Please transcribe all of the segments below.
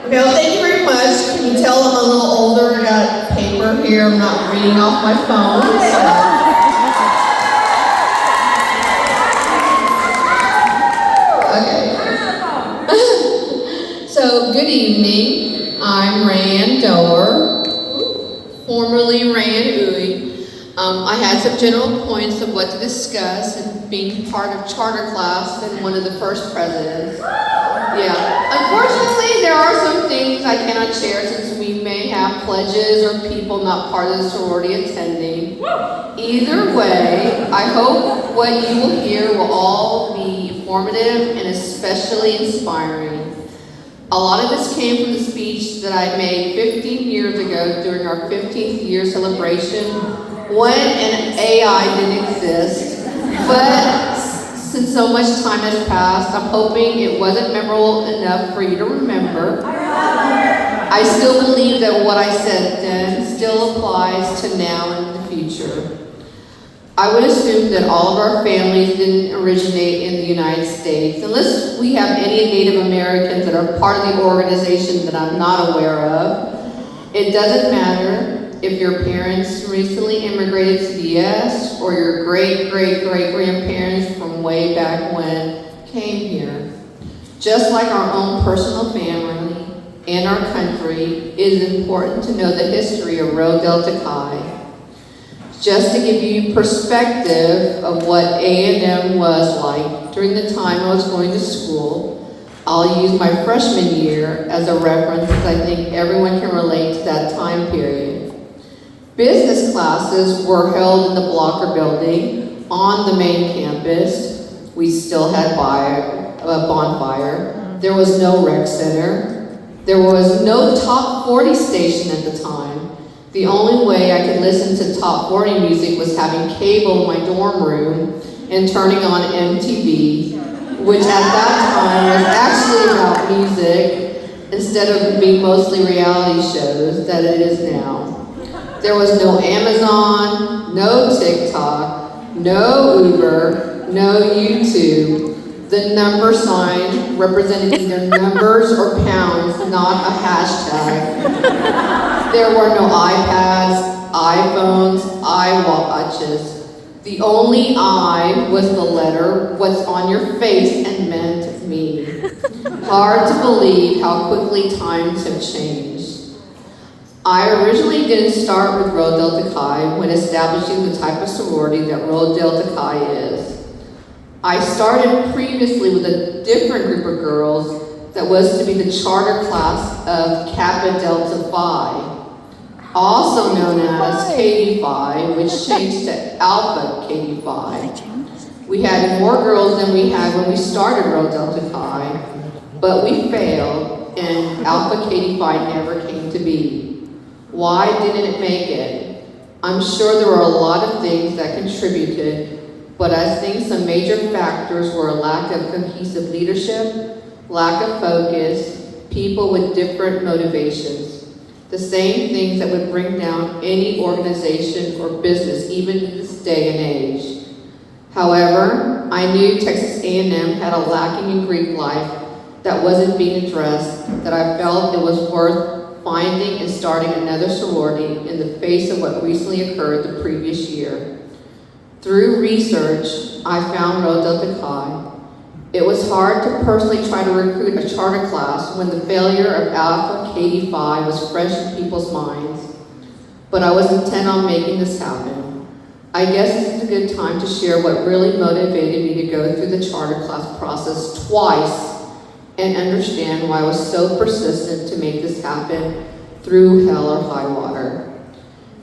Okay, well, thank you very much. Can you tell I'm a little older? I got paper here. I'm not reading off my phone. Okay. So, good evening. I'm Rand Doer, formerly Rand Uy. I had some general points of what to discuss and being part of charter class and one of the first presidents. Yeah. Unfortunately, there are some things I cannot share since we may have pledges or people not part of the sorority attending. Either way, I hope what you will hear will all be informative and especially inspiring. A lot of this came from the speech that I made 15 years ago during our 15th year celebration when an AI didn't exist. But since so much time has passed, I'm hoping it wasn't memorable enough for you to remember. I still believe that what I said then still applies to now and the future. I would assume that all of our families didn't originate in the United States, unless we have any Native Americans that are part of the organization that I'm not aware of. It doesn't matter if your parents recently immigrated to the US or your great-great-great-grandparents from way back when came here. Just like our own personal family and our country, it is important to know the history of Rho Delta Chi. Just to give you perspective of what A&M was like during the time I was going to school, I'll use my freshman year as a reference because I think everyone can relate to that time period. Business classes were held in the Blocker building on the main campus. We still had a bonfire. There was no rec center. There was no top 40 station at the time. The only way I could listen to top 40 music was having cable in my dorm room and turning on MTV, which at that time was actually about music instead of being mostly reality shows that it is now. There was no Amazon, no TikTok, no Uber, no YouTube. The number sign represented either numbers or pounds, not a hashtag. There were no iPads, iPhones, iWatches. The only I was the letter, what's on your face and meant me. Hard to believe how quickly times have changed. I originally didn't start with Rho Delta Chi when establishing the type of sorority that Rho Delta Chi is. I started previously with a different group of girls that was to be the charter class of Kappa Delta Phi, also known as Katie Phi, which changed to Alpha Katie Phi. We had more girls than we had when we started Rho Delta Chi, but we failed and Alpha Katie Phi never came to be. Why didn't it make it? I'm sure there were a lot of things that contributed, but I think some major factors were a lack of cohesive leadership, lack of focus, people with different motivations. The same things that would bring down any organization or business, even in this day and age. However, I knew Texas A&M had a lacking in Greek life that wasn't being addressed, that I felt it was worth finding and starting another sorority in the face of what recently occurred the previous year. Through research, I found Rho Delta Chi. It was hard to personally try to recruit a charter class when the failure of Alpha Katie Phi was fresh in people's minds, but I was intent on making this happen. I guess this is a good time to share what really motivated me to go through the charter class process twice and understand why I was so persistent to make this happen through hell or high water.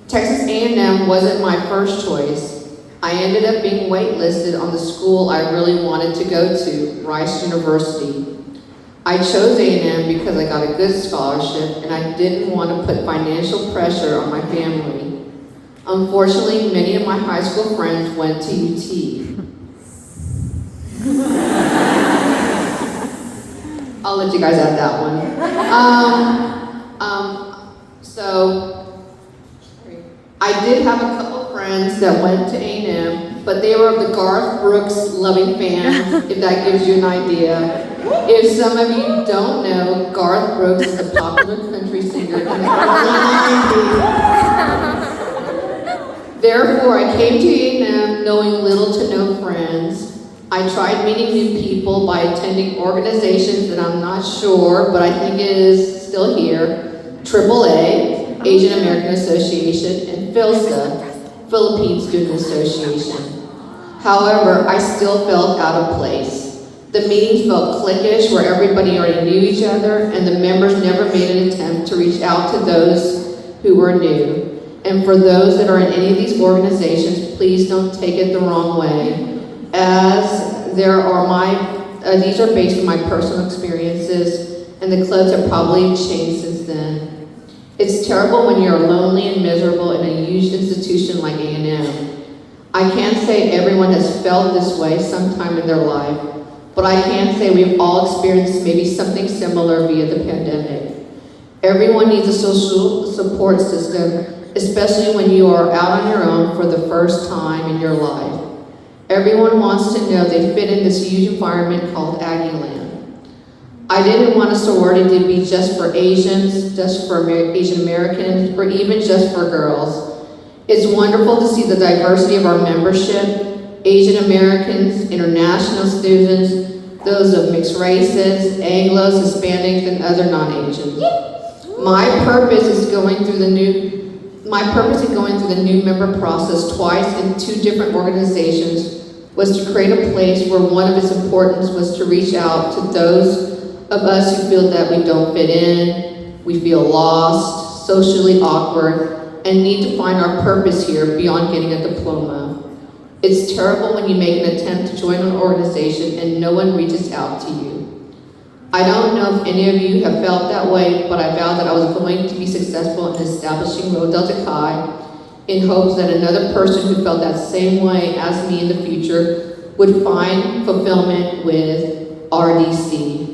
Texas A&M wasn't my first choice. I ended up being waitlisted on the school I really wanted to go to, Rice University. I chose A&M because I got a good scholarship and I didn't want to put financial pressure on my family. Unfortunately, many of my high school friends went to UT. I'll let you guys add that one. I did have a couple friends that went to A&M, but they were of the Garth Brooks loving fans, if that gives you an idea. If some of you don't know, Garth Brooks is a popular country singer in the early 90s. Therefore, I came to A&M knowing little to no friends. I tried meeting new people by attending organizations that I'm not sure, but I think it is still here. AAA, Asian American Association, and PhilSA, Philippine Student Association. However, I still felt out of place. The meetings felt cliquish, where everybody already knew each other, and the members never made an attempt to reach out to those who were new. And for those that are in any of these organizations, please don't take it the wrong way, as these are based on my personal experiences, and the clubs have probably changed since then. It's terrible when you're lonely and miserable in a huge institution like A&M. I can't say everyone has felt this way sometime in their life, but I can say we've all experienced maybe something similar via the pandemic. Everyone needs a social support system, especially when you are out on your own for the first time in your life. Everyone wants to know they fit in this huge environment called Aggieland. I didn't want a sorority to be just for Asians, just for Asian Americans, or even just for girls. It's wonderful to see the diversity of our membership, Asian Americans, international students, those of mixed races, Anglos, Hispanics, and other non-Asians. My purpose in going through the new member process twice in 2 different organizations was to create a place where one of its importance was to reach out to those of us who feel that we don't fit in, we feel lost, socially awkward, and need to find our purpose here beyond getting a diploma. It's terrible when you make an attempt to join an organization and no one reaches out to you. I don't know if any of you have felt that way, but I vowed that I was going to be successful in establishing Rho Delta Chi in hopes that another person who felt that same way as me in the future would find fulfillment with RDC.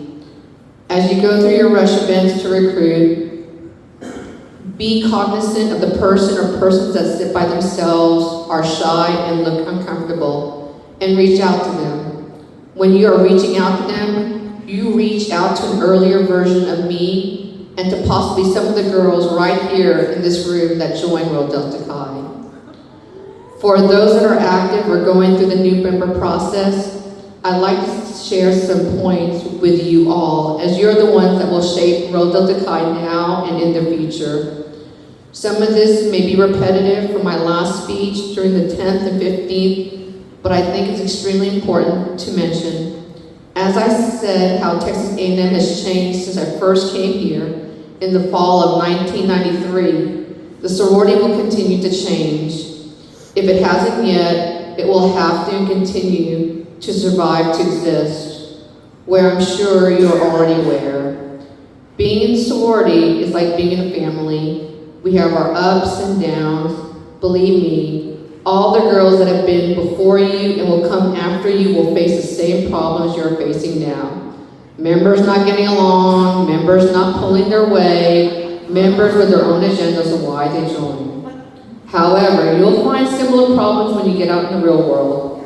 As you go through your rush events to recruit, be cognizant of the person or persons that sit by themselves, are shy, and look uncomfortable, and reach out to them. When you are reaching out to them, you reach out to an earlier version of me and to possibly some of the girls right here in this room that joined Rho Delta Chi. For those that are active or going through the new member process, I'd like to share some points with you all, as you're the ones that will shape Rho Delta Chi now and in the future. Some of this may be repetitive from my last speech during the 10th and 15th, but I think it's extremely important to mention. As I said, how Texas A&M has changed since I first came here in the fall of 1993, the sorority will continue to change. If it hasn't yet, it will have to continue to survive to exist, where I'm sure you're already aware. Being in sorority is like being in a family. We have our ups and downs. Believe me, all the girls that have been before you and will come after you will face the same problems you're facing now. Members not getting along, members not pulling their weight, members with their own agendas of why they join. However, you'll find similar problems when you get out in the real world.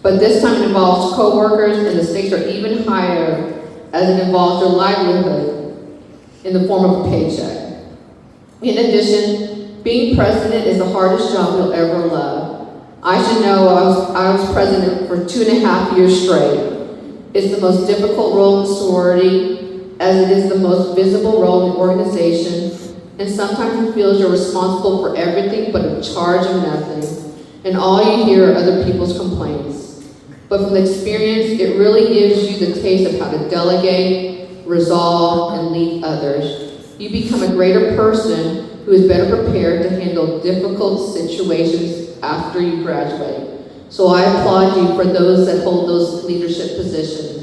But this time it involves co-workers, and the stakes are even higher as it involves their livelihood in the form of a paycheck. In addition, being president is the hardest job you'll ever love. I should know I was president for 2.5 years straight. It's the most difficult role in the sorority, as it is the most visible role in the organization, and sometimes it feels you're responsible for everything but in charge of nothing, and all you hear are other people's complaints. But from the experience, it really gives you the taste of how to delegate, resolve, and lead others. You become a greater person who is better prepared to handle difficult situations after you graduate. So I applaud you for those that hold those leadership positions.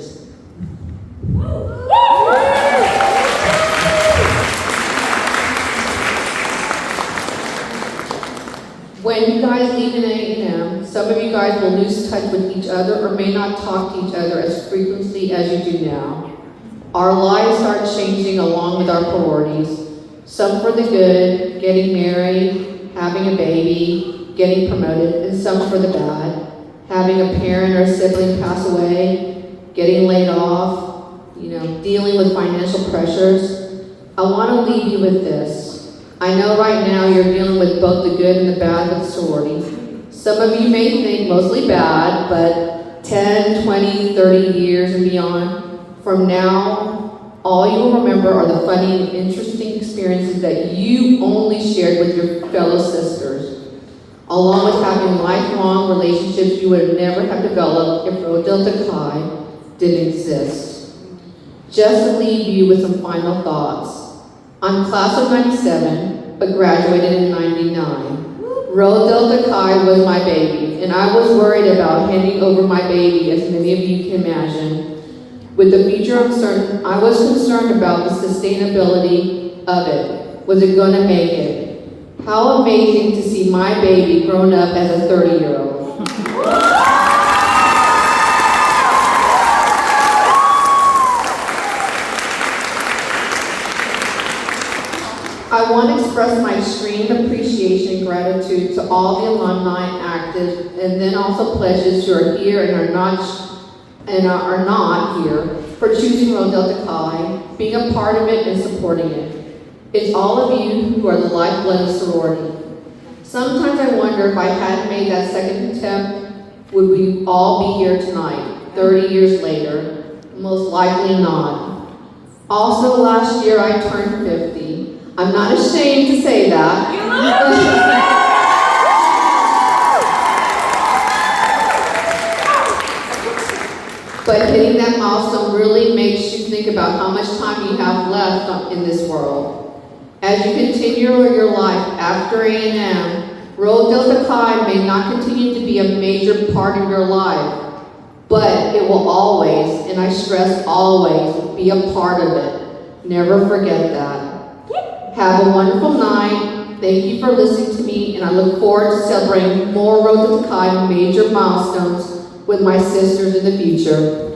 When you guys leave in A&M, some of you guys will lose touch with each other or may not talk to each other as frequently as you do now. Our lives start changing along with our priorities. Some for the good, getting married, having a baby, getting promoted, and some for the bad, having a parent or sibling pass away, getting laid off, dealing with financial pressures, I want to leave you with this. I know right now you're dealing with both the good and the bad with sorority. Some of you may think mostly bad, but 10, 20, 30 years and beyond, from now, all you will remember are the funny and interesting experiences that you only shared with your fellow sisters, along with having lifelong relationships you would never have developed if Rho Delta Chi didn't exist. Just to leave you with some final thoughts. I'm class of 97, but graduated in 99. Rho Delta Chi was my baby, and I was worried about handing over my baby, as many of you can imagine. With the future uncertain, I was concerned about the sustainability of it. Was it gonna make it? How amazing to see my baby grown up as a 30-year-old. I want to express my extreme appreciation and gratitude to all the alumni active, and then also pledges who are here and are not here, for choosing Rho Delta Chi, being a part of it and supporting it. It's all of you who are the lifeblood of sorority. Sometimes I wonder if I hadn't made that second attempt, would we all be here tonight, 30 years later? Most likely not. Also, last year I turned 50. I'm not ashamed to say that. But hitting that milestone really makes you think about how much time you have left in this world. As you continue your life after A&M, Rho Delta Chi may not continue to be a major part of your life, but it will always, and I stress always, be a part of it. Never forget that. Have a wonderful night. Thank you for listening to me, and I look forward to celebrating more Rho Delta Chi major milestones with my sisters in the future.